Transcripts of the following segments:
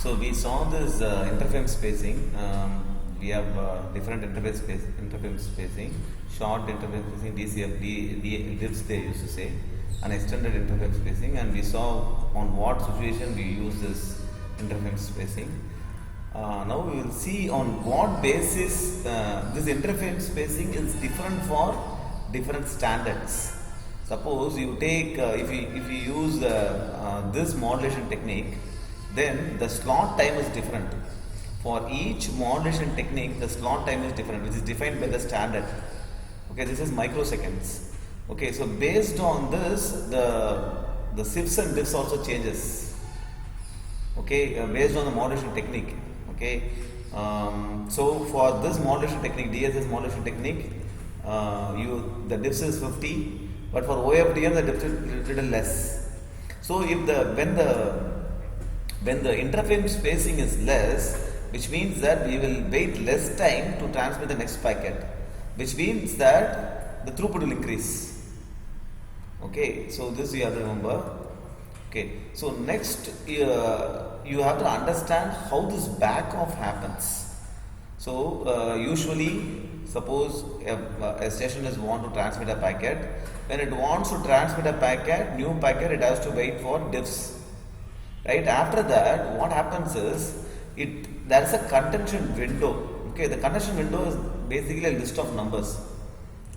So we saw this interframe spacing. We have different interframe spacing, short interframe spacing, DCF, DIPS they used to say, and extended interframe spacing. And we saw on what situation we use this interframe spacing. Now we will see on what basis this interframe spacing is different for different standards. Suppose you take if you use this modulation technique, then the slot time is different. For each modulation technique, the slot time is different, which is defined by the standard. Okay, this is microseconds. Okay, so based on this, the SIFs and diffs also changes. Okay, based on the modulation technique. Okay, so for this modulation technique, DSS modulation technique, the diffs is 50, but for OFDM the diffs is little less. So if when the interframe spacing is less, which means that we will wait less time to transmit the next packet, which means that the throughput will increase. Okay, so this you have to remember. Okay, so next you have to understand how this back off happens. So usually, suppose a station is want to transmit a packet. When it wants to transmit a packet, new packet, it has to wait for diffs. Right after that, what happens is there is a contention window. Okay, the contention window is basically a list of numbers.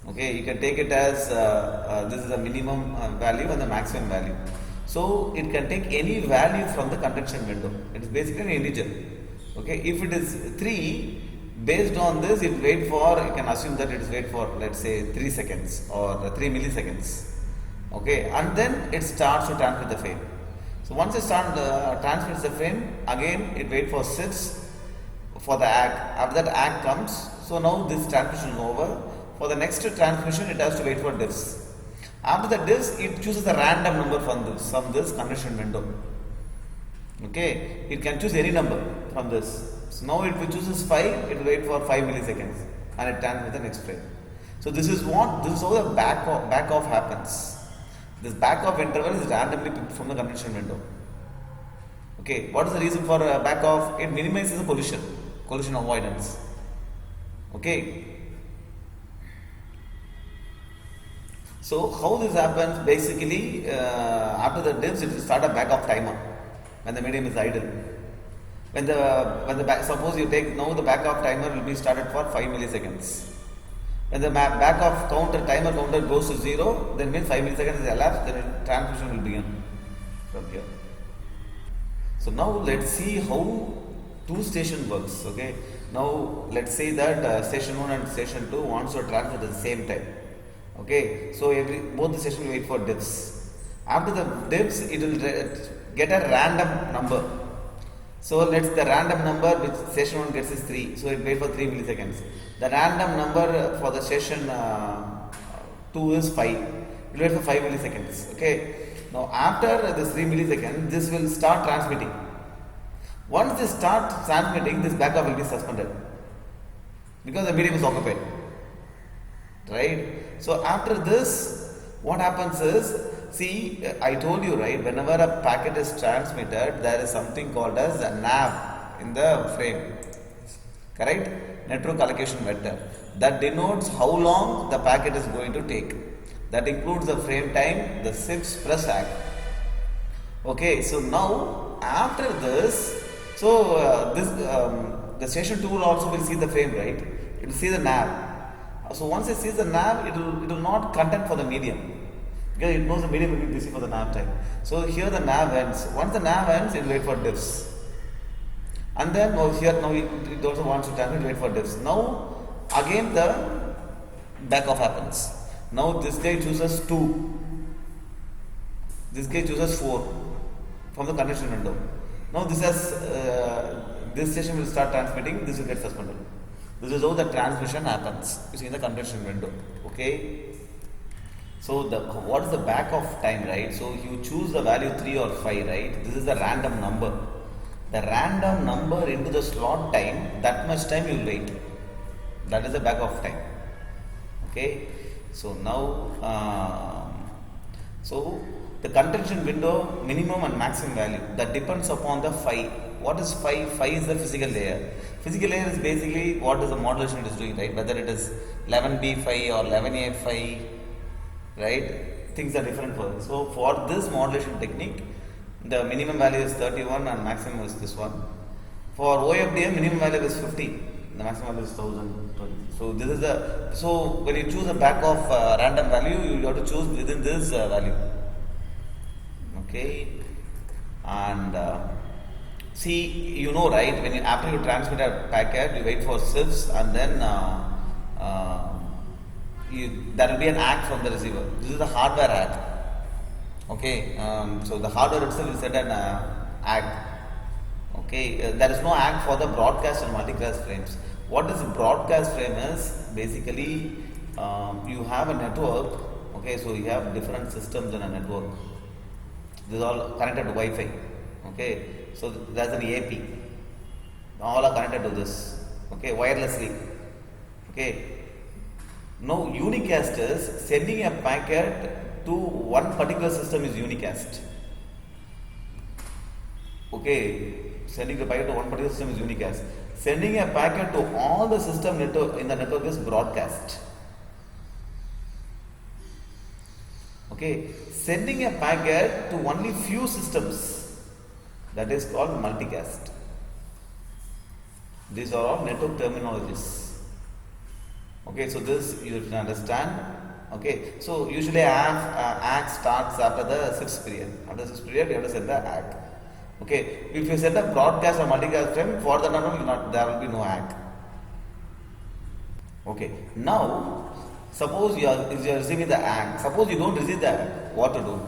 Okay, you can take it as this is the minimum value and the maximum value. So it can take any value from the contention window. It is basically an integer. Okay, if it is 3, based on this, it wait for, you can assume that it is wait for, let's say 3 seconds or 3 milliseconds. Okay, and then it starts to transmit the frame. So once it transmits the frame, again it wait for 6 for the ACK. After that ACK comes, so now this transmission is over. For the next transmission, it has to wait for diffs. After the diffs, it chooses a random number from this condition window. Okay, it can choose any number from this. So now if it chooses 5, it will wait for 5 milliseconds and it transmits the next frame. So this is how the back off happens. This back off interval is randomly picked from the condition window. Okay, what is the reason for back off? It minimizes the collision avoidance. Okay. So how this happens? Basically, after the diffs, it will start a back off timer when the medium is idle. Suppose you take now the back off timer will be started for 5 milliseconds. When the back off timer counter goes to 0, then means 5 milliseconds is elapsed, then transmission will begin from here. So now let's see how two station works. Okay, now let's say that station 1 and station 2 wants to transmit at the same time. Okay, so both the station will wait for diffs. After the diffs, it will get a random number. So the random number which station 1 gets is 3. So it waits for 3 milliseconds. The random number for the station 2 is 5. It will wait for 5 milliseconds. Okay. Now after this 3 milliseconds, this will start transmitting. Once this starts transmitting, this backup will be suspended because the medium is occupied. Right. So after this, what happens is, see, I told you, right, whenever a packet is transmitted, there is something called as a nav in the frame. Correct? Network allocation vector. That denotes how long the packet is going to take. That includes the frame time, the SIFs plus ACK. Okay, so now after this, the station 2 also will see the frame, right? It will see the nav. So once it sees the nav, it will not contend for the medium. Because it knows the medium will be busy for the nav time. So here the nav ends. Once the nav ends, it will wait for diffs. And then it also wants to transmit, wait for diffs. Now again the back off happens. Now this guy chooses 2. This guy chooses 4 from the condition window. Now this station will start transmitting, this will get suspended. This is how the transmission happens. You see in the condition window. Okay. So what is the back off time, right? So you choose the value 3 or 5, right? This is the random number. The random number into the slot time, that much time you will wait. That is the back off time. Okay. So now, the contention window minimum and maximum value that depends upon the phi. What is phi? Phi is the physical layer. Physical layer is basically what is the modulation it is doing, right? Whether it is 11b phi or 11a phi, right? Things are different for it. So for this modulation technique, the minimum value is 31 and maximum is this one. For OFDM, minimum value is 50. The maximum value is 1020. So this is the, so when you choose a back of random value, you have to choose within this value. Okay, and see, you know, right? When you, after you transmit a packet, you wait for shifts, and then there will be an ACK from the receiver. This is the hardware ACK. Okay, so the hardware itself will set an ACK. Okay, there is no ACK for the broadcast and multicast frames. What is a broadcast frame is basically you have a network. Okay, so you have different systems in a network. This is all connected to Wi-Fi. Okay, so there's an AP. All are connected to this. Okay, wirelessly. Okay. Now unicast is sending a packet to one particular system is unicast. Okay, sending a packet to one particular system is unicast. Sending a packet to all the system network in the network is broadcast. Okay, sending a packet to only few systems, that is called multicast. These are all network terminologies. Okay, so this you should understand. Okay, so usually ACK starts after the 6th period. After the 6th period, you have to set the ACK. Okay, if you set a broadcast or multicast frame, for that there will be no ACK. Okay, now suppose you are receiving the ACK. Suppose you don't receive the ACK, what to do?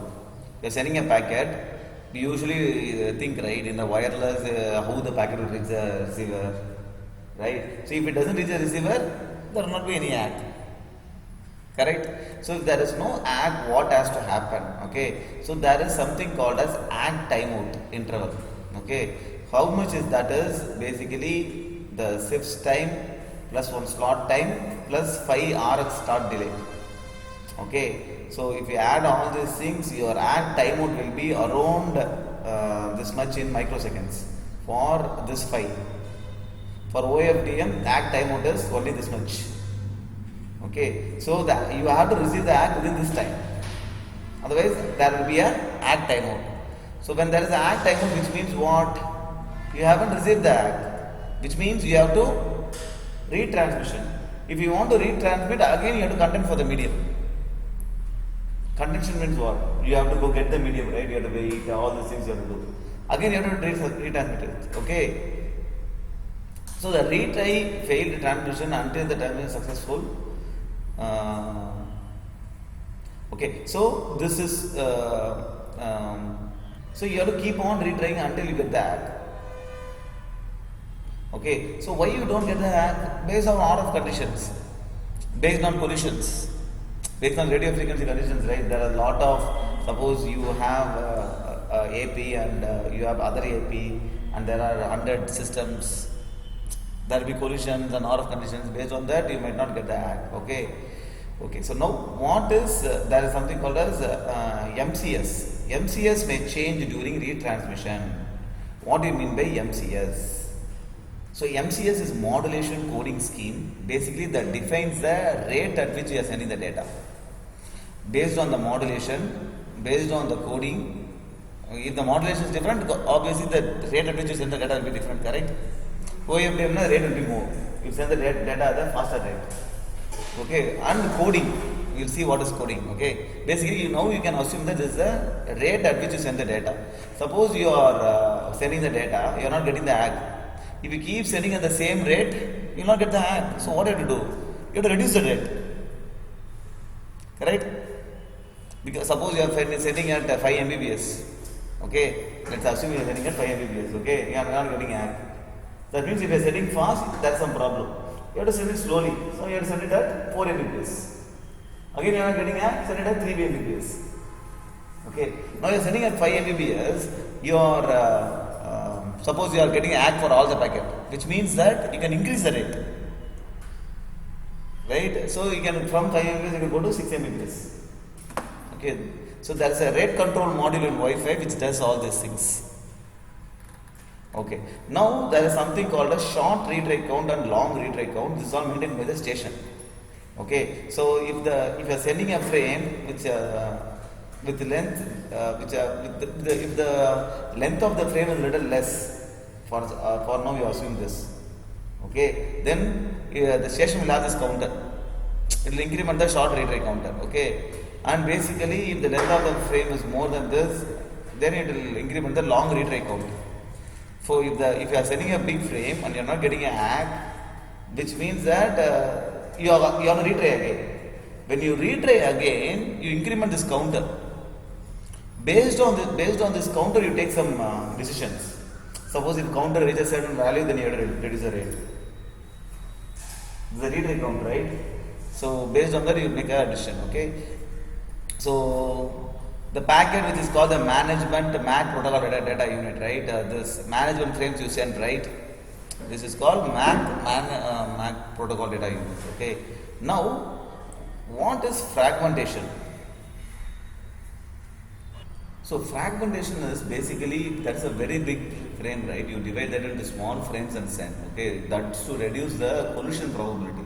You are sending a packet. We usually think, right, in the wireless how the packet will reach the receiver, right? So if it doesn't reach the receiver, there will not be any ACK. Correct? So if there is no ACK, what has to happen? Okay, so there is something called as ACK timeout interval. Okay, how much is that? Is basically the shifts time plus one slot time plus 5 RX start delay. Okay, so if you add all these things, your ACK timeout will be around this much in microseconds for this 5. For OFDM, ACK timeout is only this much. Okay, so that you have to receive the ACK within this time. Otherwise, there will be a ACK timeout. So when there is an ACK timeout, which means what? You haven't received the ACK, which means you have to retransmission. If you want to retransmit, again you have to contend for the medium. Contention means what? You have to go get the medium, right? You have to wait, all these things you have to do. Again you have to retransmit it. Okay. So the retry failed transmission until the time is successful. Okay, so this is so you have to keep on retrying until you get the ACK. Okay, so why you don't get the ACK? Based on order of conditions, based on collisions, based on radio frequency conditions, right? There are a lot of, suppose you have AP and you have other AP and there are 100 systems. There will be collisions and order of conditions. Based on that, you might not get the ACK. Okay. Okay. So now, what is there is something called as MCS. MCS may change during retransmission. What do you mean by MCS? So MCS is modulation coding scheme. Basically, that defines the rate at which you are sending the data. Based on the modulation, based on the coding. If the modulation is different, obviously the rate at which you send the data will be different. Correct? OFDM rate will be more. You send the data at a faster rate. Okay, and coding, you will see what is coding. Okay, basically you can assume that this is the rate at which you send the data. Suppose you are sending the data, you are not getting the ACK. If you keep sending at the same rate, you will not get the ACK. So what do you have to do? You have to reduce the rate. Correct? Because suppose you are sending at 5 Mbps. Okay, let's assume you are sending at 5 Mbps. Okay, you are not getting ACK. That means if you are sending fast, that's some problem. You have to send it slowly. So you have to send it at 4 Mbps. Again you are not getting ACK, send it at 3 Mbps. Okay. Now you are sending at 5 Mbps, you are suppose you are getting ACK for all the packet, which means that you can increase the rate. Right? So you can from 5 Mbps you can go to 6 Mbps. Okay. So there is a rate control module in Wi-Fi which does all these things. Okay. Now there is something called a short read write count and long read write count. This is all maintained by the station. Okay. So if you are sending a frame which with length if the length of the frame is little less, for now you assume this. Okay. Then the station will have this counter. It will increment the short read write counter. Okay. And basically, if the length of the frame is more than this, then it will increment the long read write count. So if you are sending a big frame and you are not getting an ACK, which means that you are going to retry again. When you retry again, you increment this counter. Based on this counter, you take some decisions. Suppose if counter reaches a certain value, then you have to reduce the rate. This is the read write count, right? So based on that, you make a decision. Okay. So the packet which is called the management MAC protocol data unit, right? This management frames you send, right? This is called MAC protocol data unit. Okay. Now, what is fragmentation? So fragmentation is basically, that's a very big frame, right? You divide that into small frames and send. Okay, that's to reduce the collision probability.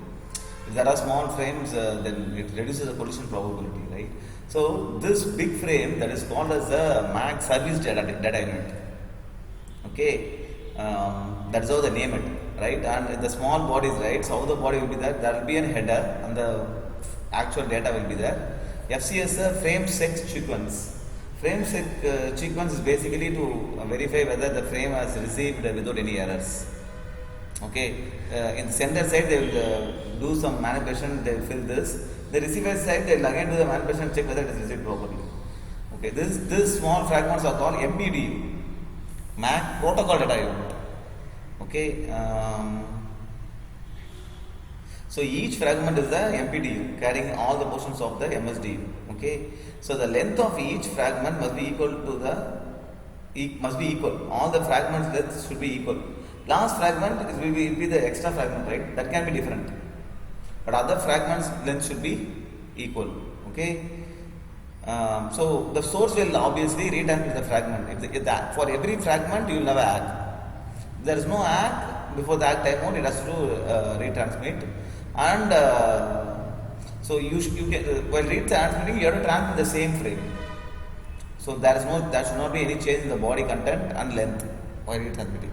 If there are small frames, then it reduces the collision probability, right? So this big frame, that is called as the MAC service data unit. Okay, that's how they name it, right? And the small bodies, right? So how the body will be there? There will be a header, and the actual data will be there. FCS frame seq sequence. Frame seq sequence is basically to verify whether the frame has received without any errors. Okay, in the sender side they will do some manipulation, they will fill this. The receiver side they will again do the manipulation and check whether it is received properly. Okay, this small fragments are called MPDU, MAC protocol data unit. Okay, so each fragment is the MPDU carrying all the portions of the MSDU. Okay, so the length of each fragment must be equal to all the fragments lengths should be equal. Last fragment will be the extra fragment, right? That can be different, but other fragments length should be equal. Okay. So the source will obviously retransmit the fragment. For every fragment you will have an ACK. If there is no ACK before the ACK timeout, it has to retransmit. And so while retransmitting, you have to transmit the same frame. So there should not be any change in the body content and length while retransmitting.